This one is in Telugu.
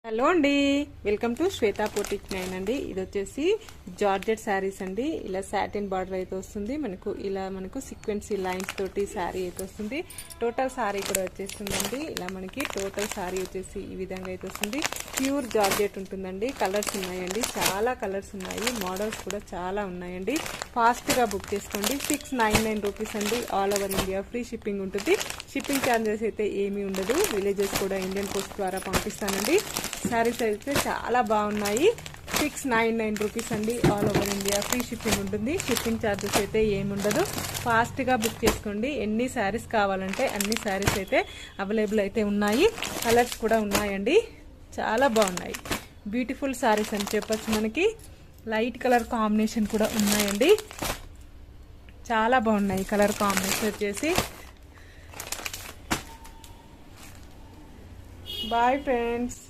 హలో అండి, వెల్కమ్ టు శ్వేతా బొటిక్ 9 అండి. ఇది వచ్చేసి జార్జెట్ శారీస్ అండి. ఇలా సాటిన్ బార్డర్ అయితే వస్తుంది మనకు సీక్వెన్సీ లైన్స్ తోటి శారీ అయితే వస్తుంది. టోటల్ శారీ కూడా వచ్చేస్తుందండి. ఇలా మనకి టోటల్ శారీ వచ్చేసి ఈ విధంగా అయితే వస్తుంది. ప్యూర్ జార్జెట్ ఉంటుందండి. కలర్స్ ఉన్నాయండి, చాలా కలర్స్ ఉన్నాయి. మోడల్స్ కూడా చాలా ఉన్నాయండి. ఫాస్ట్ గా బుక్ చేసుకోండి. 699 రూపీస్ అండి. All over India free shipping ఉంటుంది. షిప్పింగ్ ఛార్జెస్ అయితే ఏమీ ఉండదు. విలేజెస్ కూడా ఇండియన్ పోస్ట్ ద్వారా పంపిస్తానండి. శారీస్ అయితే చాలా బాగున్నాయి. 699 రూపీస్ అండి. All over India free shipping ఉంటుంది. షిప్పింగ్ ఛార్జెస్ అయితే ఏముండదు. ఫాస్ట్గా బుక్ చేసుకోండి. ఎన్ని శారీస్ కావాలంటే అన్ని శారీస్ అయితే అవైలబుల్ అయితే ఉన్నాయి. కలర్స్ కూడా ఉన్నాయండి, చాలా బాగున్నాయి. బ్యూటిఫుల్ శారీస్ అని చెప్పొచ్చు. మనకి లైట్ కలర్ కాంబినేషన్ కూడా ఉన్నాయండి. చాలా బాగున్నాయి కలర్ కాంబినేషన్ వచ్చేసి. Boy friends.